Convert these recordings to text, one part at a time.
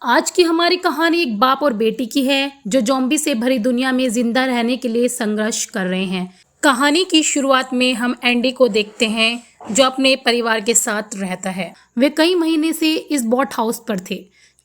आज की हमारी कहानी एक बाप और बेटी की है जो ज़ॉम्बी से भरी दुनिया में जिंदा रहने के लिए संघर्ष कर रहे हैं। कहानी की शुरुआत में हम एंडी को देखते हैं जो अपने परिवार के साथ रहता है। वे कई महीने से इस बोट हाउस पर थे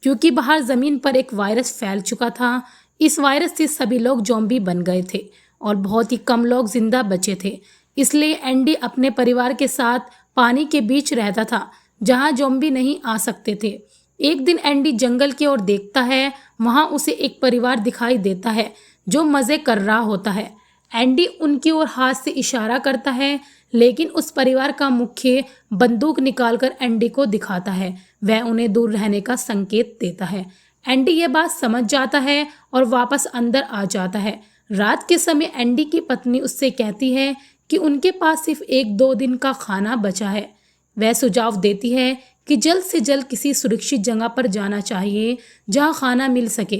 क्योंकि बाहर जमीन पर एक वायरस फैल चुका था। इस वायरस से सभी लोग ज़ॉम्बी बन गए थे और बहुत ही कम लोग जिंदा बचे थे। इसलिए एंडी अपने परिवार के साथ पानी के बीच रहता था जहां ज़ॉम्बी नहीं आ सकते थे। एक दिन एंडी जंगल की ओर देखता है। वहां उसे एक परिवार दिखाई देता है जो मज़े कर रहा होता है। एंडी उनकी ओर हाथ से इशारा करता है, लेकिन उस परिवार का मुखिया बंदूक निकालकर एंडी को दिखाता है। वह उन्हें दूर रहने का संकेत देता है। एंडी ये बात समझ जाता है और वापस अंदर आ जाता है। रात के समय एंडी की पत्नी उससे कहती है कि उनके पास सिर्फ 1-2 दिन का खाना बचा है। वह सुझाव देती है कि जल्द से जल्द किसी सुरक्षित जगह पर जाना चाहिए जहां खाना मिल सके।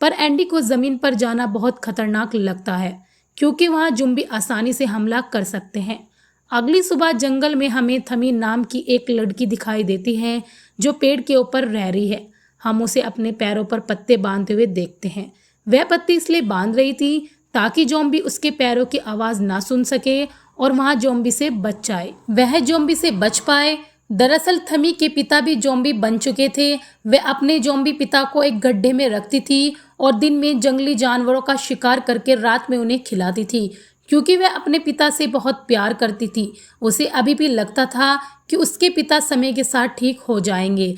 पर एंडी को ज़मीन पर जाना बहुत खतरनाक लगता है क्योंकि वहां ज़ॉम्बी आसानी से हमला कर सकते हैं। अगली सुबह जंगल में हमें थमी नाम की एक लड़की दिखाई देती है जो पेड़ के ऊपर रह रही है। हम उसे अपने पैरों पर पत्ते बांधते हुए देखते हैं। वह पत्ते इसलिए बांध रही थी ताकि ज़ॉम्बी उसके पैरों की आवाज़ ना सुन सके और वहां ज़ॉम्बी से बच जाए। वह ज़ॉम्बी से बच पाए। दरअसल थमी के पिता भी ज़ॉम्बी बन चुके थे। वे अपने ज़ॉम्बी पिता को एक गड्ढे में रखती थी और दिन में जंगली जानवरों का शिकार करके रात में उन्हें खिलाती थी। क्योंकि वह अपने पिता से बहुत प्यार करती थी, उसे अभी भी लगता था कि उसके पिता समय के साथ ठीक हो जाएंगे।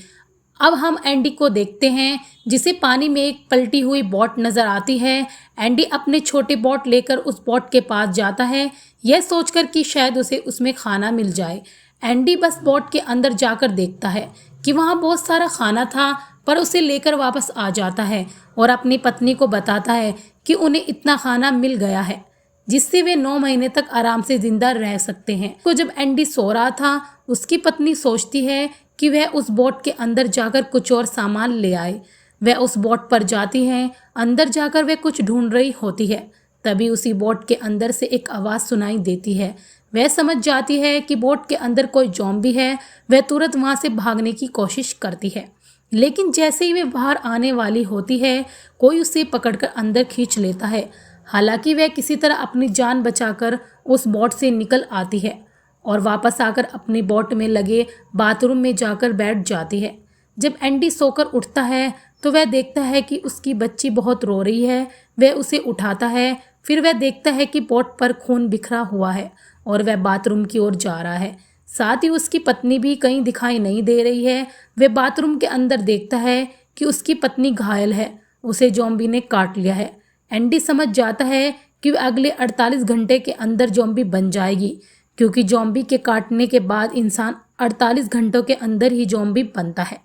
अब हम एंडी को देखते हैं जिसे पानी में एक पलटी हुई बोट नजर आती है। एंडी अपने छोटे बोट लेकर उस बोट के पास जाता है, यह सोचकर कि शायद उसे उसमें खाना मिल जाए। एंडी बस बोट के अंदर जाकर देखता है कि वहाँ बहुत सारा खाना था, पर उसे लेकर वापस आ जाता है और अपनी पत्नी को बताता है कि उन्हें इतना खाना मिल गया है जिससे वे 9 महीने तक आराम से जिंदा रह सकते हैं। तो जब एंडी सो रहा था, उसकी पत्नी सोचती है कि वह उस बोट के अंदर जाकर कुछ और सामान ले आए। वह उस बोट पर जाती है। अंदर जाकर वह कुछ ढूंढ रही होती है। तभी उसी बोट के अंदर से एक आवाज़ सुनाई देती है। वह समझ जाती है कि बोट के अंदर कोई ज़ॉम्बी है। वह तुरंत वहां से भागने की कोशिश करती है, लेकिन जैसे ही वह बाहर आने वाली होती है, कोई उसे पकड़कर अंदर खींच लेता है। हालांकि वह किसी तरह अपनी जान बचाकर उस बोट से निकल आती है और वापस आकर अपनी बोट में लगे बाथरूम में जाकर बैठ जाती है। जब एंडी सोकर उठता है तो वह देखता है कि उसकी बच्ची बहुत रो रही है। वह उसे उठाता है। फिर वह देखता है कि बोट पर खून बिखरा हुआ है और वह बाथरूम की ओर जा रहा है। साथ ही उसकी पत्नी भी कहीं दिखाई नहीं दे रही है। वह बाथरूम के अंदर देखता है कि उसकी पत्नी घायल है, उसे ज़ॉम्बी ने काट लिया है। एंडी समझ जाता है कि वह अगले 48 घंटे के अंदर ज़ॉम्बी बन जाएगी, क्योंकि ज़ॉम्बी के काटने के बाद इंसान 48 घंटों के अंदर ही ज़ॉम्बी बनता है।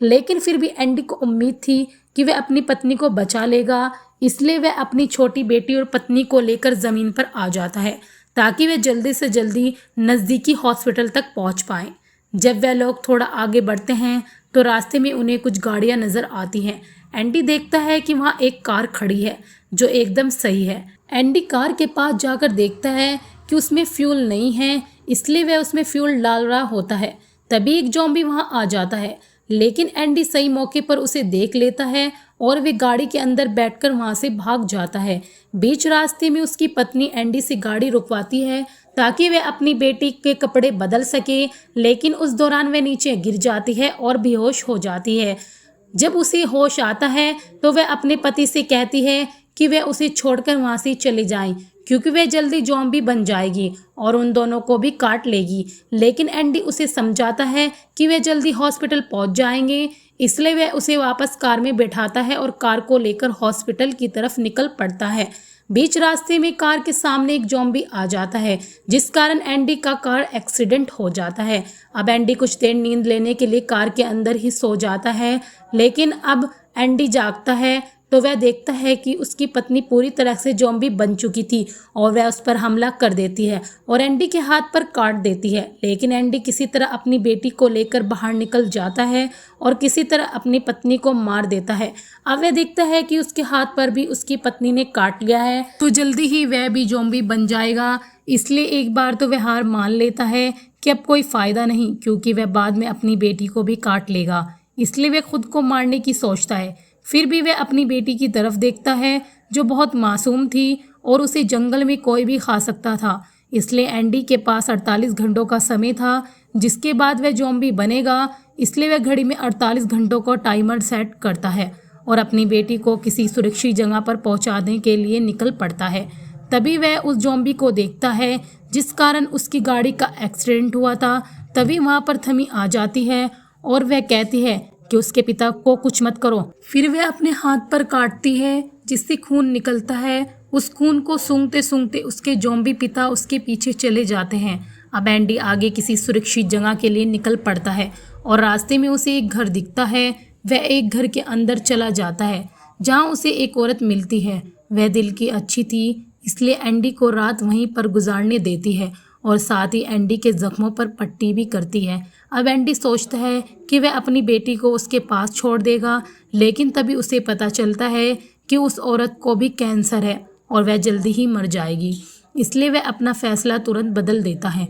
लेकिन फिर भी एंडी को उम्मीद थी कि वह अपनी पत्नी को बचा लेगा, इसलिए वह अपनी छोटी बेटी और पत्नी को लेकर ज़मीन पर आ जाता है ताकि वे जल्दी से जल्दी नज़दीकी हॉस्पिटल तक पहुंच पाएं। जब वह लोग थोड़ा आगे बढ़ते हैं तो रास्ते में उन्हें कुछ गाड़ियां नज़र आती हैं। एंडी देखता है कि वहां एक कार खड़ी है जो एकदम सही है। एंडी कार के पास जाकर देखता है कि उसमें फ्यूल नहीं है, इसलिए वह उसमें फ्यूल डाल रहा होता है। तभी एक ज़ॉम्बी वहां आ जाता है, लेकिन एंडी सही मौके पर उसे देख लेता है और वे गाड़ी के अंदर बैठकर वहां से भाग जाता है। बीच रास्ते में उसकी पत्नी एंडी से गाड़ी रुकवाती है ताकि वह अपनी बेटी के कपड़े बदल सके, लेकिन उस दौरान वह नीचे गिर जाती है और बेहोश हो जाती है। जब उसे होश आता है तो वह अपने पति से कहती है कि वह उसे छोड़कर वहां से चले जाएं, क्योंकि वह जल्दी ज़ॉम्बी बन जाएगी और उन दोनों को भी काट लेगी। लेकिन एंडी उसे समझाता है कि वे जल्दी हॉस्पिटल पहुंच जाएंगे, इसलिए वह उसे वापस कार में बैठाता है और कार को लेकर हॉस्पिटल की तरफ निकल पड़ता है। बीच रास्ते में कार के सामने एक ज़ॉम्बी आ जाता है, जिस कारण एंडी का कार एक्सीडेंट हो जाता है। अब एंडी कुछ देर नींद लेने के लिए कार के अंदर ही सो जाता है, लेकिन अब एंडी जागता है तो वह देखता है कि उसकी पत्नी पूरी तरह से ज़ॉम्बी बन चुकी थी और वह उस पर हमला कर देती है और एंडी के हाथ पर काट देती है। लेकिन एंडी किसी तरह अपनी बेटी को लेकर बाहर निकल जाता है और किसी तरह अपनी पत्नी को मार देता है। अब वह देखता है कि उसके हाथ पर भी उसकी पत्नी ने काट लिया है, तो जल्दी ही वह भी ज़ॉम्बी बन जाएगा। इसलिए एक बार तो वह हार मान लेता है कि अब कोई फ़ायदा नहीं, क्योंकि वह बाद में अपनी बेटी को भी काट लेगा। इसलिए वह खुद को मारने की सोचता है। फिर भी वह अपनी बेटी की तरफ देखता है जो बहुत मासूम थी और उसे जंगल में कोई भी खा सकता था। इसलिए एंडी के पास 48 घंटों का समय था जिसके बाद वह ज़ॉम्बी बनेगा। इसलिए वह घड़ी में 48 घंटों का टाइमर सेट करता है और अपनी बेटी को किसी सुरक्षित जगह पर पहुंचाने के लिए निकल पड़ता है। तभी वह उस ज़ॉम्बी को देखता है जिस कारण उसकी गाड़ी का एक्सीडेंट हुआ था। तभी वहाँ पर थमी आ जाती है और वह कहती है कि उसके पिता को कुछ मत करो। फिर वह अपने हाथ पर काटती है जिससे खून निकलता है। उस खून को सूंघते सूंघते उसके ज़ॉम्बी पिता उसके पीछे चले जाते हैं। अब एंडी आगे किसी सुरक्षित जगह के लिए निकल पड़ता है और रास्ते में उसे एक घर दिखता है। वह एक घर के अंदर चला जाता है जहाँ उसे एक औरत मिलती है। वह दिल की अच्छी थी इसलिए एंडी को रात वहीं पर गुजारने देती है और साथ ही एंडी के जख्मों पर पट्टी भी करती है। अब एंडी सोचता है कि वह अपनी बेटी को उसके पास छोड़ देगा, लेकिन तभी उसे पता चलता है कि उस औरत को भी कैंसर है और वह जल्दी ही मर जाएगी। इसलिए वह अपना फैसला तुरंत बदल देता है।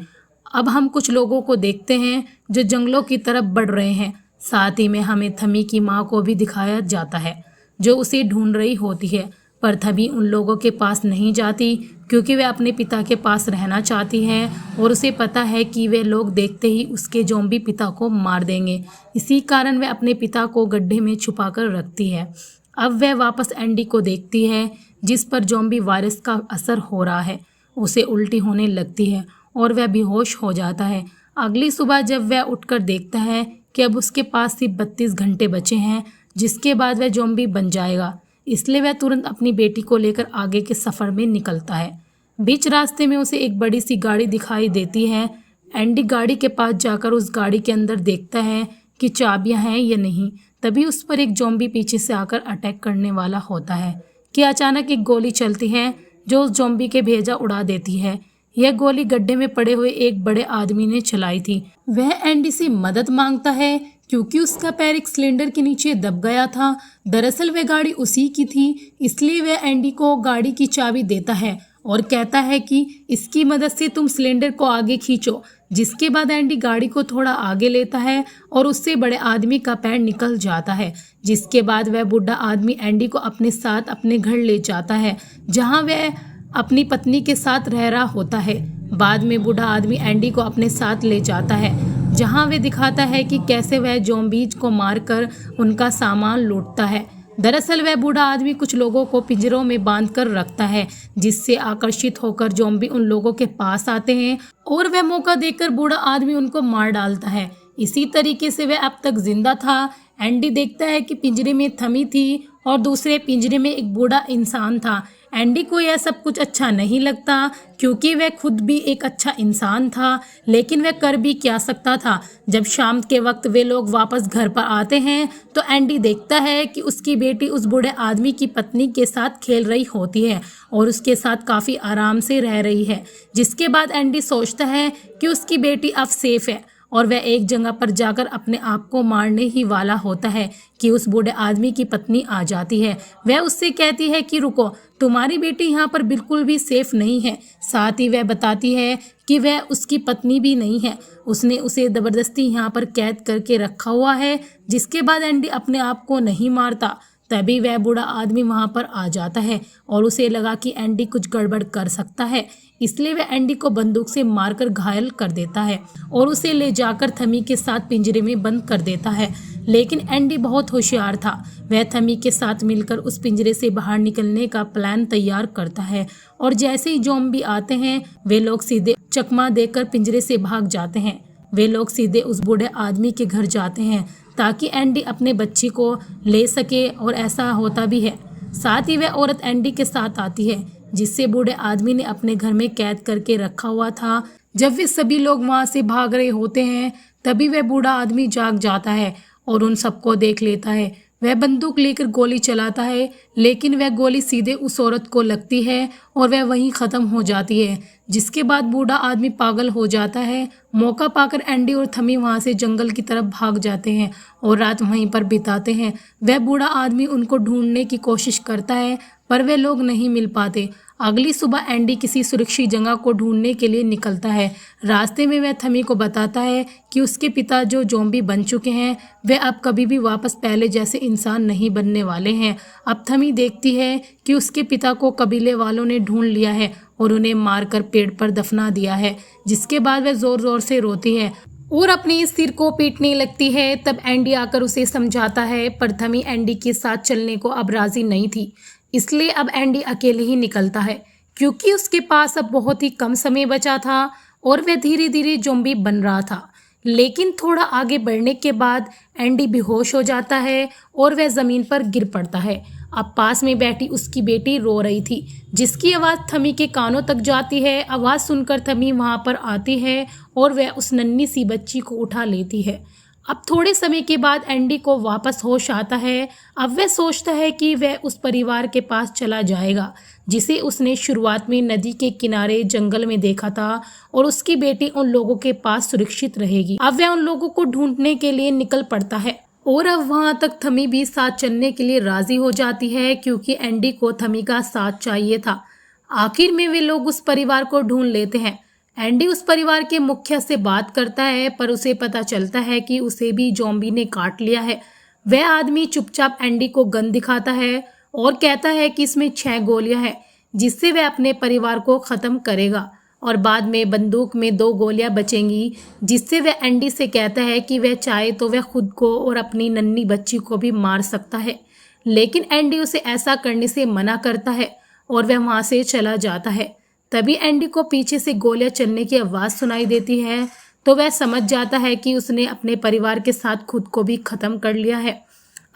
अब हम कुछ लोगों को देखते हैं जो जंगलों की तरफ बढ़ रहे हैं। साथ ही में हमें थमी की माँ को भी दिखाया जाता है जो उसे ढूंढ रही होती है, पर थमी उन लोगों के पास नहीं जाती क्योंकि वह अपने पिता के पास रहना चाहती है और उसे पता है कि वे लोग देखते ही उसके ज़ॉम्बी पिता को मार देंगे। इसी कारण वह अपने पिता को गड्ढे में छुपा कर रखती है। अब वह वापस एंडी को देखती है जिस पर ज़ॉम्बी वायरस का असर हो रहा है। उसे उल्टी होने लगती है और वह बेहोश हो जाता है। अगली सुबह जब वह उठकर देखता है कि अब उसके पास सिर्फ 32 घंटे बचे हैं जिसके बाद वह ज़ॉम्बी बन जाएगा, इसलिए वह तुरंत अपनी बेटी को लेकर आगे के सफ़र में निकलता है। बीच रास्ते में उसे एक बड़ी सी गाड़ी दिखाई देती है। एंडी गाड़ी के पास जाकर उस गाड़ी के अंदर देखता है कि चाबियां हैं या नहीं। तभी उस पर एक ज़ॉम्बी पीछे से आकर अटैक करने वाला होता है कि अचानक एक गोली चलती है जो उस ज़ॉम्बी के भेजा उड़ा देती है। यह गोली गड्ढे में पड़े हुए एक बड़े आदमी ने चलाई थी। वह एंडी से मदद मांगता है क्योंकि उसका पैर एक सिलेंडर के नीचे दब गया था। दरअसल वह गाड़ी उसी की थी, इसलिए वह एंडी को गाड़ी की चाबी देता है और कहता है कि इसकी मदद से तुम सिलेंडर को आगे खींचो। जिसके बाद एंडी गाड़ी को थोड़ा आगे लेता है और उससे बड़े आदमी का पैर निकल जाता है। जिसके बाद वह बूढ़ा आदमी एंडी को अपने साथ अपने घर ले जाता है जहाँ वह अपनी पत्नी के साथ रह रहा होता है। बाद में बूढ़ा आदमी एंडी को अपने साथ ले जाता है जहां वे दिखाता है कि कैसे वह ज़ॉम्बीज को मारकर उनका सामान लूटता है। दरअसल वह बूढ़ा आदमी कुछ लोगों को पिंजरों में बांध कर रखता है जिससे आकर्षित होकर ज़ॉम्बी उन लोगों के पास आते हैं और वह मौका देकर बूढ़ा आदमी उनको मार डालता है। इसी तरीके से वह अब तक जिंदा था। एंडी देखता है कि पिंजरे में थमी थी और दूसरे पिंजरे में एक बूढ़ा इंसान था। एंडी को यह सब कुछ अच्छा नहीं लगता क्योंकि वह खुद भी एक अच्छा इंसान था, लेकिन वह कर भी क्या सकता था। जब शाम के वक्त वे लोग वापस घर पर आते हैं तो एंडी देखता है कि उसकी बेटी उस बूढ़े आदमी की पत्नी के साथ खेल रही होती है और उसके साथ काफ़ी आराम से रह रही है। जिसके बाद एंडी सोचता है कि उसकी बेटी अब सेफ है और वह एक जगह पर जाकर अपने आप को मारने ही वाला होता है कि उस बूढ़े आदमी की पत्नी आ जाती है। वह उससे कहती है कि रुको, तुम्हारी बेटी यहाँ पर बिल्कुल भी सेफ नहीं है। साथ ही वह बताती है कि वह उसकी पत्नी भी नहीं है, उसने उसे ज़बरदस्ती यहाँ पर कैद करके रखा हुआ है। जिसके बाद एंडी अपने आप को नहीं मारता। तभी वह बूढ़ा आदमी वहाँ पर आ जाता है और उसे लगा कि एंडी कुछ गड़बड़ कर सकता है, इसलिए वह एंडी को बंदूक से मारकर घायल कर देता है और उसे ले जाकर थमी के साथ पिंजरे में बंद कर देता है। लेकिन एंडी बहुत होशियार था। वह थमी के साथ मिलकर उस पिंजरे से बाहर निकलने का प्लान तैयार करता है और जैसे ही ज़ॉम्बी आते हैं वे लोग सीधे चकमा देकर पिंजरे से भाग जाते हैं। वे लोग सीधे उस बूढ़े आदमी के घर जाते हैं ताकि एंडी अपने बच्ची को ले सके और ऐसा होता भी है। साथ ही वह औरत एंडी के साथ आती है जिससे बूढ़े आदमी ने अपने घर में कैद करके रखा हुआ था। जब वे सभी लोग वहां से भाग रहे होते हैं तभी वह बूढ़ा आदमी जाग जाता है और उन सबको देख लेता है। वह बंदूक लेकर गोली चलाता है, लेकिन वह गोली सीधे उस औरत को लगती है और वह वहीं ख़त्म हो जाती है। जिसके बाद बूढ़ा आदमी पागल हो जाता है। मौका पाकर एंडी और थमी वहां से जंगल की तरफ भाग जाते हैं और रात वहीं पर बिताते हैं। वह बूढ़ा आदमी उनको ढूंढने की कोशिश करता है पर वे लोग नहीं मिल पाते। अगली सुबह एंडी किसी सुरक्षित जगह को ढूंढने के लिए निकलता है। रास्ते में वह थमी को बताता है कि उसके पिता जो ज़ॉम्बी बन चुके हैं वे अब कभी भी वापस पहले जैसे इंसान नहीं बनने वाले हैं। अब थमी देखती है कि उसके पिता को कबीले वालों ने ढूंढ लिया है और उन्हें मारकर पेड़ पर दफना दिया है, जिसके बाद वह ज़ोर ज़ोर से रोती है और अपने सिर को पीटने लगती है। तब एंडी आकर उसे समझाता है, पर थमी एंडी के साथ चलने को अब राजी नहीं थी, इसलिए अब एंडी अकेले ही निकलता है क्योंकि उसके पास अब बहुत ही कम समय बचा था और वह धीरे धीरे ज़ॉम्बी बन रहा था। लेकिन थोड़ा आगे बढ़ने के बाद एंडी बेहोश हो जाता है और वह ज़मीन पर गिर पड़ता है। अब पास में बैठी उसकी बेटी रो रही थी, जिसकी आवाज़ थमी के कानों तक जाती है। आवाज़ सुनकर थमी वहाँ पर आती है और वह उस नन्ही सी बच्ची को उठा लेती है। अब थोड़े समय के बाद एंडी को वापस होश आता है। अब वह सोचता है कि वह उस परिवार के पास चला जाएगा जिसे उसने शुरुआत में नदी के किनारे जंगल में देखा था और उसकी बेटी उन लोगों के पास सुरक्षित रहेगी। अब वह उन लोगों को ढूंढने के लिए निकल पड़ता है और अब वहां तक थमी भी साथ चलने के लिए राजी हो जाती है क्योंकि एंडी को थमी का साथ चाहिए था। आखिर में वे लोग उस परिवार को ढूंढ लेते हैं। एंडी उस परिवार के मुखिया से बात करता है, पर उसे पता चलता है कि उसे भी ज़ॉम्बी ने काट लिया है। वह आदमी चुपचाप एंडी को गन दिखाता है और कहता है कि इसमें 6 गोलियां हैं जिससे वह अपने परिवार को ख़त्म करेगा और बाद में बंदूक में 2 गोलियां बचेंगी, जिससे वह एंडी से कहता है कि वह चाहे तो वह खुद को और अपनी नन्ही बच्ची को भी मार सकता है। लेकिन एंडी उसे ऐसा करने से मना करता है और वह वहाँ से चला जाता है। तभी एंडी को पीछे से गोलियां चलने की आवाज़ सुनाई देती है, तो वह समझ जाता है कि उसने अपने परिवार के साथ खुद को भी ख़त्म कर लिया है।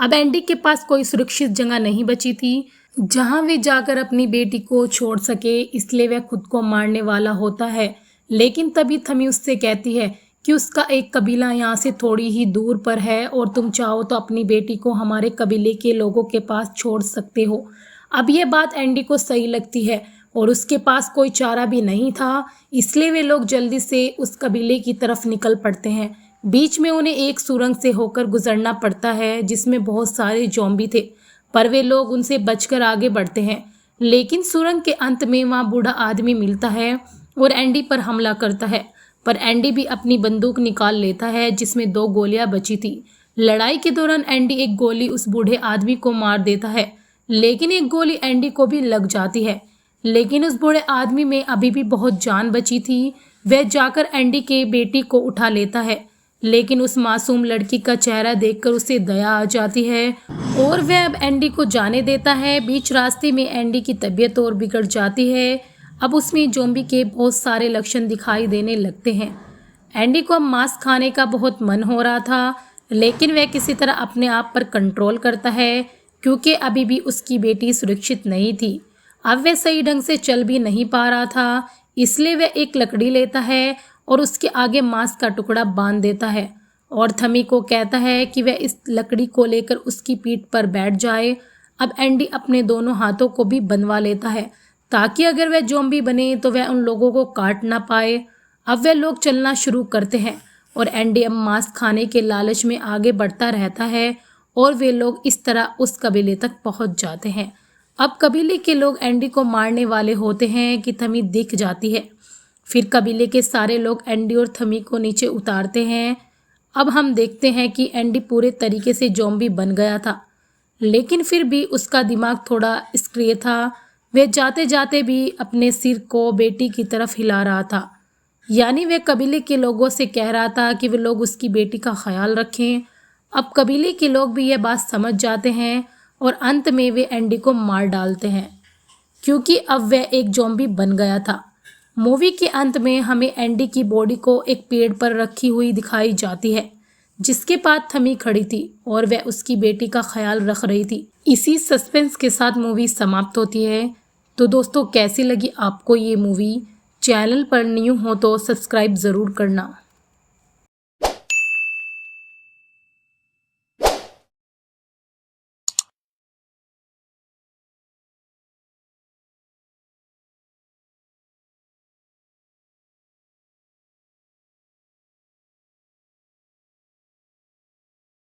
अब एंडी के पास कोई सुरक्षित जगह नहीं बची थी जहां वे जाकर अपनी बेटी को छोड़ सके, इसलिए वह खुद को मारने वाला होता है। लेकिन तभी थमी उससे कहती है कि उसका एक कबीला यहाँ से थोड़ी ही दूर पर है और तुम चाहो तो अपनी बेटी को हमारे कबीले के लोगों के पास छोड़ सकते हो। अब ये बात एंडी को सही लगती है और उसके पास कोई चारा भी नहीं था, इसलिए वे लोग जल्दी से उस कबीले की तरफ निकल पड़ते हैं। बीच में उन्हें एक सुरंग से होकर गुजरना पड़ता है जिसमें बहुत सारे ज़ॉम्बी थे, पर वे लोग उनसे बचकर आगे बढ़ते हैं। लेकिन सुरंग के अंत में वहाँ बूढ़ा आदमी मिलता है और एंडी पर हमला करता है, पर एंडी भी अपनी बंदूक निकाल लेता है जिसमें 2 गोलियां बची थी। लड़ाई के दौरान एंडी एक गोली उस बूढ़े आदमी को मार देता है, लेकिन एक गोली एंडी को भी लग जाती है। लेकिन उस बूढ़े आदमी में अभी भी बहुत जान बची थी। वह जाकर एंडी के बेटी को उठा लेता है, लेकिन उस मासूम लड़की का चेहरा देखकर उसे दया आ जाती है और वह अब एंडी को जाने देता है। बीच रास्ते में एंडी की तबीयत और बिगड़ जाती है। अब उसमें ज़ॉम्बी के बहुत सारे लक्षण दिखाई देने लगते हैं। एंडी को अब मांस खाने का बहुत मन हो रहा था, लेकिन वह किसी तरह अपने आप पर कंट्रोल करता है क्योंकि अभी भी उसकी बेटी सुरक्षित नहीं थी। अब वह सही ढंग से चल भी नहीं पा रहा था, इसलिए वह एक लकड़ी लेता है और उसके आगे मांस का टुकड़ा बांध देता है और थमी को कहता है कि वह इस लकड़ी को लेकर उसकी पीठ पर बैठ जाए। अब एंडी अपने दोनों हाथों को भी बंधवा लेता है ताकि अगर वह ज़ॉम्बी बने तो वह उन लोगों को काट ना पाए। अब वह लोग चलना शुरू करते हैं और एंडी अब मांस खाने के लालच में आगे बढ़ता रहता है और वे लोग इस तरह उस कबीले तक पहुंच जाते हैं। अब कबीले के लोग एंडी को मारने वाले होते हैं कि थमी दिख जाती है। फिर कबीले के सारे लोग एंडी और थमी को नीचे उतारते हैं। अब हम देखते हैं कि एंडी पूरे तरीके से ज़ॉम्बी बन गया था, लेकिन फिर भी उसका दिमाग थोड़ा सक्रिय था। वह जाते जाते भी अपने सिर को बेटी की तरफ हिला रहा था, यानी वह कबीले के लोगों से कह रहा था कि वे लोग उसकी बेटी का ख्याल रखें। अब कबीले के लोग भी यह बात समझ जाते हैं और अंत में वे एंडी को मार डालते हैं क्योंकि अब वह एक ज़ॉम्बी बन गया था। मूवी के अंत में हमें एंडी की बॉडी को एक पेड़ पर रखी हुई दिखाई जाती है, जिसके पास थमी खड़ी थी और वह उसकी बेटी का ख्याल रख रही थी। इसी सस्पेंस के साथ मूवी समाप्त होती है। तो दोस्तों, कैसी लगी आपको ये मूवी? चैनल पर न्यू हो तो सब्सक्राइब ज़रूर करना।